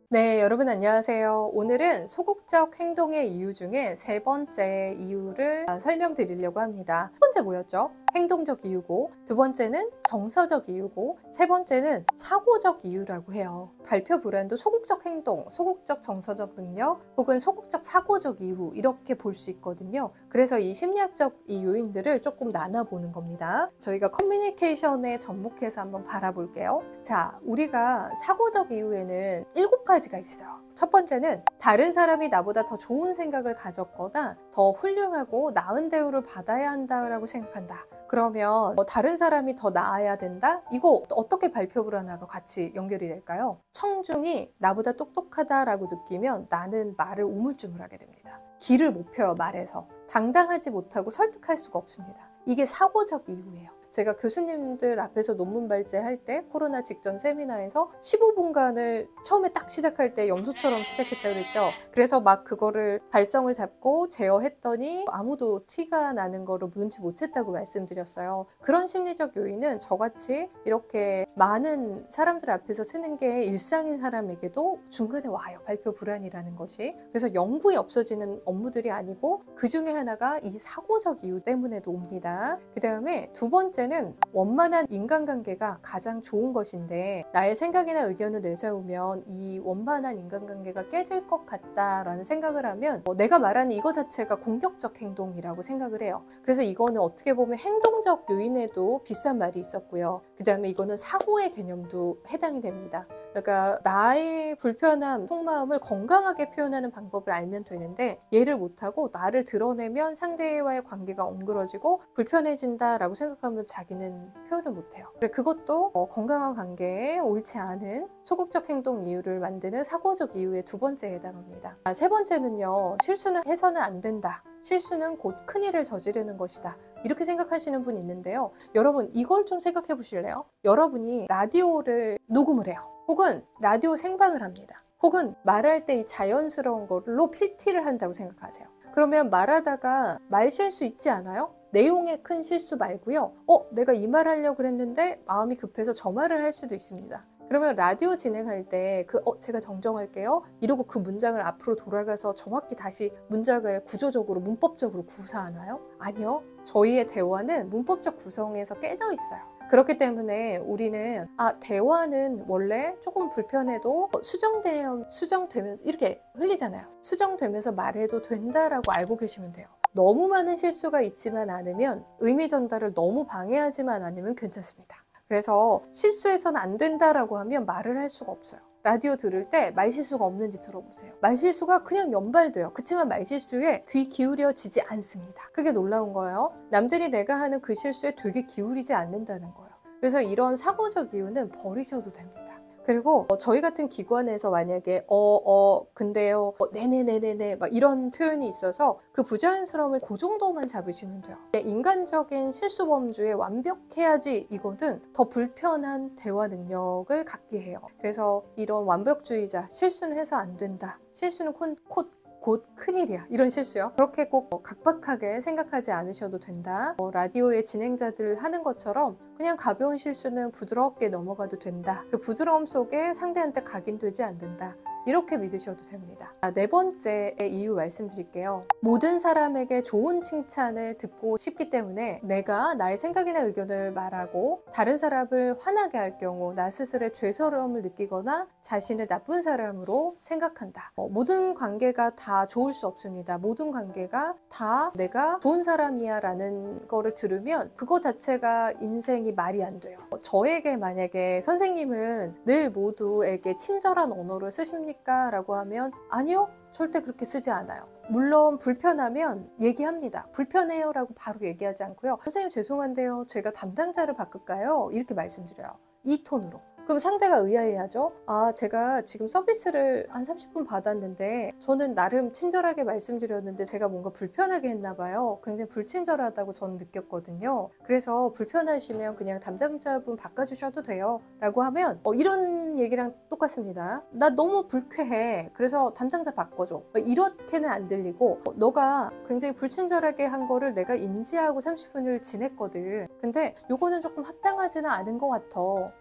네, 여러분 안녕하세요. 오늘은 소극적 행동의 이유 중에 세 번째 이유를 설명드리려고 합니다. 첫 번째 뭐였죠? 행동적 이유고, 두 번째는 정서적 이유고, 세 번째는 사고적 이유라고 해요. 발표 불안도 소극적 행동, 소극적 정서적 능력, 혹은 소극적 사고적 이유 이렇게 볼 수 있거든요. 그래서 이 심리학적 이 요인들을 조금 나눠보는 겁니다. 저희가 커뮤니케이션에 접목해서 한번 바라볼게요. 자, 우리가 사고적 이유에는 7가지가 있어요. 첫 번째는 다른 사람이 나보다 더 좋은 생각을 가졌거나 더 훌륭하고 나은 대우를 받아야 한다고 생각한다. 그러면 다른 사람이 더 나아야 된다? 이거 어떻게 발표 불안하고 같이 연결이 될까요? 청중이 나보다 똑똑하다라고 느끼면 나는 말을 우물쭈물하게 됩니다. 길을 못 펴요, 말에서. 당당하지 못하고 설득할 수가 없습니다. 이게 사고적 이유예요. 제가 교수님들 앞에서 논문 발제할 때 코로나 직전 세미나에서 15분간을 처음에 딱 시작할 때 염소처럼 시작했다고 그랬죠. 그래서 막 그거를 발성을 잡고 제어했더니 아무도 티가 나는 거를 눈치 못 챘다고 말씀드렸어요. 그런 심리적 요인은 저같이 이렇게 많은 사람들 앞에서 쓰는 게 일상인 사람에게도 중간에 와요. 발표 불안이라는 것이. 그래서 영구히 없어지는 업무들이 아니고 그 중에 하나가 이 사고적 이유 때문에도 옵니다. 그 다음에 두 번째는 원만한 인간관계가 가장 좋은 것인데 나의 생각이나 의견을 내세우면 이 원만한 인간관계가 깨질 것 같다라는 생각을 하면 내가 말하는 이거 자체가 공격적 행동이라고 생각을 해요. 그래서 이거는 어떻게 보면 행동적 요인에도 비싼 말이 있었고요. 그 다음에 이거는 사고의 개념도 해당이 됩니다. 그러니까 나의 불편함, 속마음을 건강하게 표현하는 방법을 알면 되는데 이해를 못하고 나를 드러내면 상대와의 관계가 엉그러지고 불편해진다라고 생각하면 자기는 표현을 못해요. 그것도 건강한 관계에 옳지 않은 소극적 행동 이유를 만드는 사고적 이유의 두 번째에 해당합니다. 세 번째는요, 실수는 해서는 안 된다. 실수는 곧 큰일을 저지르는 것이다. 이렇게 생각하시는 분이 있는데요. 여러분 이걸 좀 생각해 보실래요? 여러분이 라디오를 녹음을 해요. 혹은 라디오 생방을 합니다. 혹은 말할 때 이 자연스러운 걸로 필티를 한다고 생각하세요. 그러면 말하다가 말 실수 있지 않아요? 내용의 큰 실수 말고요. 내가 이 말 하려고 그랬는데 마음이 급해서 저 말을 할 수도 있습니다. 그러면 라디오 진행할 때 제가 정정할게요. 이러고 그 문장을 앞으로 돌아가서 정확히 다시 문장을 구조적으로 문법적으로 구사하나요? 아니요. 저희의 대화는 문법적 구성에서 깨져 있어요. 그렇기 때문에 우리는 대화는 원래 조금 불편해도 수정되면서 이렇게 흘리잖아요. 수정되면서 말해도 된다라고 알고 계시면 돼요. 너무 많은 실수가 있지만 않으면 의미 전달을 너무 방해하지만 않으면 괜찮습니다. 그래서 실수해서는 안 된다라고 하면 말을 할 수가 없어요. 라디오 들을 때 말실수가 없는지 들어보세요. 말실수가 그냥 연발돼요. 그렇지만 말실수에 귀 기울여지지 않습니다. 그게 놀라운 거예요. 남들이 내가 하는 그 실수에 되게 기울이지 않는다는 거예요. 그래서 이런 사고적 이유는 버리셔도 됩니다. 그리고 저희 같은 기관에서 만약에 근데요 네네네네네 막 이런 표현이 있어서 그 부자연스러움을 그 정도만 잡으시면 돼요. 인간적인 실수 범주에 완벽해야지 이거는 더 불편한 대화 능력을 갖게 해요. 그래서 이런 완벽주의자, 실수는 해서 안 된다, 실수는 곧 큰일이야, 이런 실수요. 그렇게 꼭 각박하게 생각하지 않으셔도 된다. 라디오의 진행자들 하는 것처럼 그냥 가벼운 실수는 부드럽게 넘어가도 된다. 그 부드러움 속에 상대한테 각인되지 않는다. 이렇게 믿으셔도 됩니다. 네 번째 이유 말씀드릴게요. 모든 사람에게 좋은 칭찬을 듣고 싶기 때문에 내가 나의 생각이나 의견을 말하고 다른 사람을 화나게 할 경우 나 스스로의 죄스러움을 느끼거나 자신을 나쁜 사람으로 생각한다. 모든 관계가 다 좋을 수 없습니다. 모든 관계가 다 내가 좋은 사람이야 라는 거를 들으면 그거 자체가 인생이 말이 안 돼요. 저에게 만약에 선생님은 늘 모두에게 친절한 언어를 쓰십니까? 라고 하면 아니요, 절대 그렇게 쓰지 않아요. 물론 불편하면 얘기합니다. 불편해요 라고 바로 얘기하지 않고요. 선생님 죄송한데요, 제가 담당자를 바꿀까요? 이렇게 말씀드려요. 이 톤으로. 그럼 상대가 의아해하죠. 제가 지금 서비스를 한 30분 받았는데 저는 나름 친절하게 말씀드렸는데 제가 뭔가 불편하게 했나 봐요. 굉장히 불친절하다고 저는 느꼈거든요. 그래서 불편하시면 그냥 담당자분 바꿔주셔도 돼요 라고 하면 이런 얘기랑 똑같습니다. 나 너무 불쾌해, 그래서 담당자 바꿔줘, 이렇게는 안 들리고 너가 굉장히 불친절하게 한 거를 내가 인지하고 30분을 지냈거든. 근데 요거는 조금 합당하지는 않은 것 같아.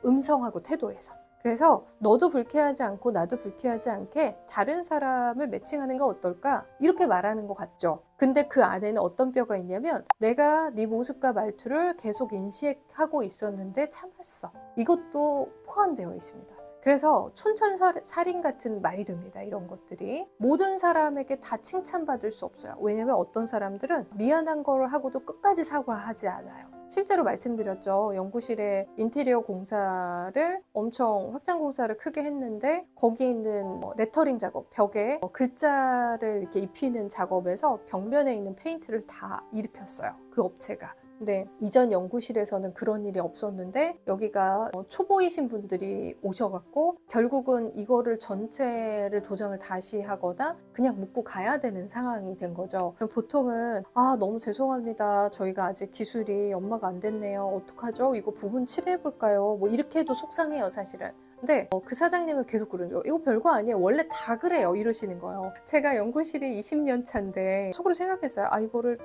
음성하고 태도에서. 그래서 너도 불쾌하지 않고 나도 불쾌하지 않게 다른 사람을 매칭하는 거 어떨까? 이렇게 말하는 것 같죠. 근데 그 안에는 어떤 뼈가 있냐면 내가 네 모습과 말투를 계속 인식하고 있었는데 참았어. 이것도 포함되어 있습니다. 그래서 촌철살인 같은 말이 됩니다. 이런 것들이. 모든 사람에게 다 칭찬받을 수 없어요. 왜냐면 어떤 사람들은 미안한 거를 하고도 끝까지 사과하지 않아요. 실제로 말씀드렸죠. 연구실에 인테리어 공사를 엄청 확장 공사를 크게 했는데 거기 있는 레터링 작업, 벽에 글자를 이렇게 입히는 작업에서 벽면에 있는 페인트를 다 일으켰어요. 그 업체가. 근데 이전 연구실에서는 그런 일이 없었는데 여기가 초보이신 분들이 오셔갖고 결국은 이거를 전체를 도장을 다시 하거나 그냥 묻고 가야 되는 상황이 된 거죠. 그럼 보통은 너무 죄송합니다. 저희가 아직 기술이 연마가 안 됐네요. 어떡하죠? 이거 부분 칠해볼까요? 뭐 이렇게 해도 속상해요, 사실은. 근데 그 사장님은 계속 그러죠. 이거 별거 아니에요. 원래 다 그래요. 이러시는 거예요. 제가 연구실이 20년 차인데 속으로 생각했어요. 이거를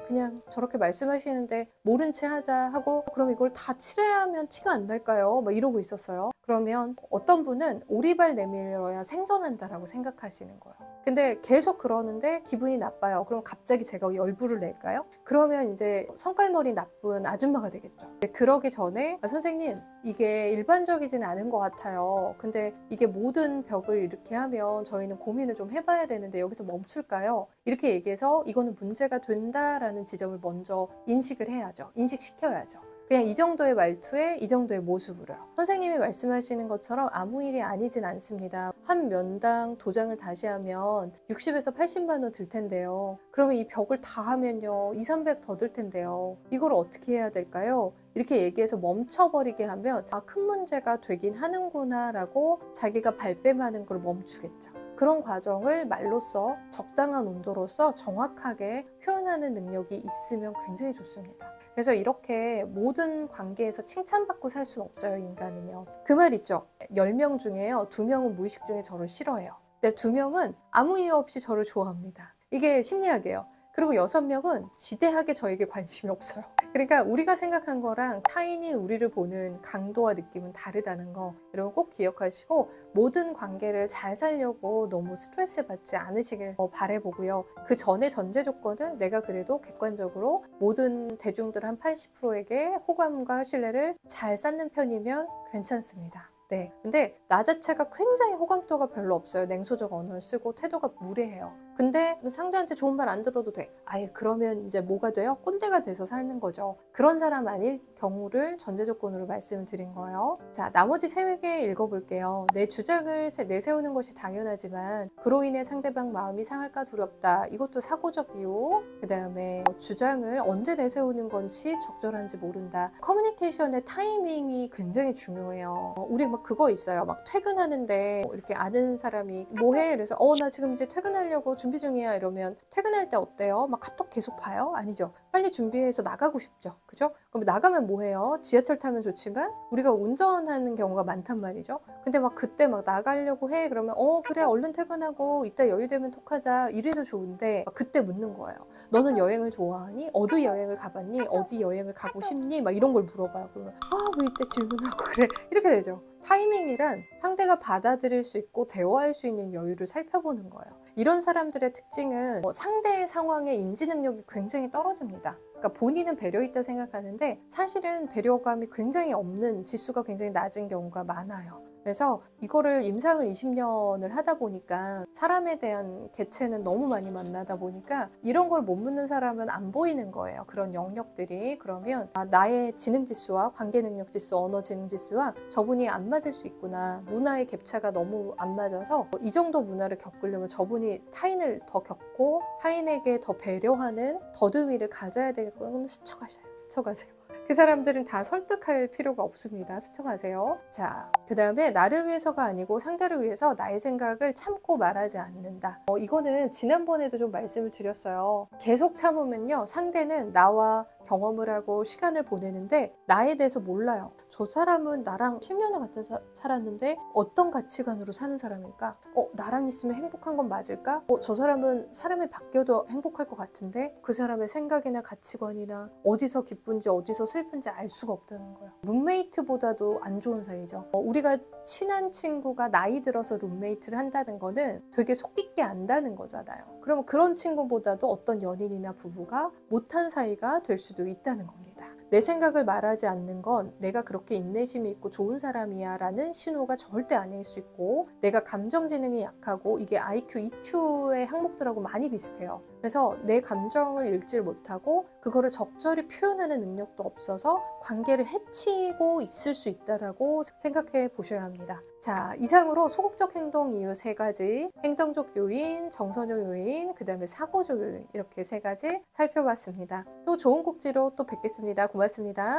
그냥 저렇게 말씀하시는데 모른 채 하자 하고 그럼 이걸 다 칠해야면 티가 안 날까요? 막 이러고 있었어요. 그러면 어떤 분은 오리발 내밀어야 생존한다라고 생각하시는 거예요. 근데 계속 그러는데 기분이 나빠요. 그럼 갑자기 제가 열불을 낼까요? 그러면 이제 성깔머리 나쁜 아줌마가 되겠죠. 그러기 전에 선생님 이게 일반적이진 않은 것 같아요. 근데 이게 모든 벽을 이렇게 하면 저희는 고민을 좀 해봐야 되는데 여기서 멈출까요? 이렇게 얘기해서 이거는 문제가 된다라는 지점을 먼저 인식을 해야죠. 인식시켜야죠. 그냥 이 정도의 말투에 이 정도의 모습으로요. 선생님이 말씀하시는 것처럼 아무 일이 아니진 않습니다. 한 면당 도장을 다시 하면 60에서 80만 원 들 텐데요. 그러면 이 벽을 다 하면요. 2, 300 더 들 텐데요. 이걸 어떻게 해야 될까요? 이렇게 얘기해서 멈춰버리게 하면 큰 문제가 되긴 하는구나 라고 자기가 발뺌하는 걸 멈추겠죠. 그런 과정을 말로써 적당한 온도로서 정확하게 표현하는 능력이 있으면 굉장히 좋습니다. 그래서 이렇게 모든 관계에서 칭찬받고 살 수는 없어요, 인간은요. 그 말 있죠. 10명 중에요. 2명은 무의식 중에 저를 싫어해요. 근데 2명은 아무 이유 없이 저를 좋아합니다. 이게 심리학이에요. 그리고 6명은 지대하게 저에게 관심이 없어요. 그러니까 우리가 생각한 거랑 타인이 우리를 보는 강도와 느낌은 다르다는 거 여러분 꼭 기억하시고 모든 관계를 잘 살려고 너무 스트레스 받지 않으시길 바라보고요. 그 전에 전제 조건은 내가 그래도 객관적으로 모든 대중들 한 80%에게 호감과 신뢰를 잘 쌓는 편이면 괜찮습니다. 네, 근데 나 자체가 굉장히 호감도가 별로 없어요. 냉소적 언어를 쓰고 태도가 무례해요. 근데 상대한테 좋은 말 안 들어도 돼. 그러면 이제 뭐가 돼요? 꼰대가 돼서 사는 거죠. 그런 사람 아닐 경우를 전제 조건으로 말씀을 드린 거예요. 자, 나머지 3개 읽어볼게요. 내 주장을 내세우는 것이 당연하지만 그로 인해 상대방 마음이 상할까 두렵다. 이것도 사고적 이유. 그 다음에 주장을 언제 내세우는 건지 적절한지 모른다. 커뮤니케이션의 타이밍이 굉장히 중요해요. 우리 막 그거 있어요. 막 퇴근하는데 이렇게 아는 사람이 뭐해? 그래서 나 지금 이제 퇴근하려고 준비 중이야 이러면 퇴근할 때 어때요? 막 카톡 계속 봐요? 아니죠. 빨리 준비해서 나가고 싶죠. 그죠? 그럼 나가면 뭐 해요? 지하철 타면 좋지만 우리가 운전하는 경우가 많단 말이죠. 근데 막 그때 막 나가려고 해. 그러면 그래 얼른 퇴근하고 이따 여유되면 톡하자. 이래도 좋은데 그때 묻는 거예요. 너는 여행을 좋아하니? 어디 여행을 가봤니? 어디 여행을 가고 싶니? 막 이런 걸 물어봐요. 그러면 왜 이때 질문하고 그래? 이렇게 되죠. 타이밍이란 상대가 받아들일 수 있고 대화할 수 있는 여유를 살펴보는 거예요. 이런 사람들의 특징은 상대의 상황의 인지 능력이 굉장히 떨어집니다. 그러니까 본인은 배려 있다 생각하는데 사실은 배려감이 굉장히 없는 지수가 굉장히 낮은 경우가 많아요. 그래서 이거를 임상을 20년을 하다 보니까 사람에 대한 개체는 너무 많이 만나다 보니까 이런 걸 못 묻는 사람은 안 보이는 거예요. 그런 영역들이. 그러면 나의 지능지수와 관계능력지수, 언어지능지수와 저분이 안 맞을 수 있구나. 문화의 갭차가 너무 안 맞아서 이 정도 문화를 겪으려면 저분이 타인을 더 겪고 타인에게 더 배려하는 더듬이를 가져야 되겠구나. 스쳐가세요. 그 사람들은 다 설득할 필요가 없습니다. 스쳐가세요. 자, 그 다음에 나를 위해서가 아니고 상대를 위해서 나의 생각을 참고 말하지 않는다. 이거는 지난번에도 좀 말씀을 드렸어요. 계속 참으면요. 상대는 나와 경험을 하고 시간을 보내는데 나에 대해서 몰라요. 저 사람은 나랑 10년을 같이 살았는데 어떤 가치관으로 사는 사람일까? 나랑 있으면 행복한 건 맞을까? 저 사람은 사람이 바뀌어도 행복할 것 같은데 그 사람의 생각이나 가치관이나 어디서 기쁜지 어디서 슬픈지 알 수가 없다는 거예요. 룸메이트보다도 안 좋은 사이죠. 우리가 친한 친구가 나이 들어서 룸메이트를 한다는 거는 되게 속 깊게 안다는 거잖아요. 그러면 그런 친구보다도 어떤 연인이나 부부가 못한 사이가 될 수도 있다는 겁니다. 내 생각을 말하지 않는 건 내가 그렇게 인내심이 있고 좋은 사람이야 라는 신호가 절대 아닐 수 있고, 내가 감정 지능이 약하고, 이게 IQ, EQ의 항목들하고 많이 비슷해요. 그래서 내 감정을 읽질 못하고 그거를 적절히 표현하는 능력도 없어서 관계를 해치고 있을 수 있다라고 생각해 보셔야 합니다. 자, 이상으로 소극적 행동 이유 3가지, 행동적 요인, 정서적 요인, 그 다음에 사고적 요인, 이렇게 3가지 살펴봤습니다. 또 좋은 꼭지로 또 뵙겠습니다. 고맙습니다.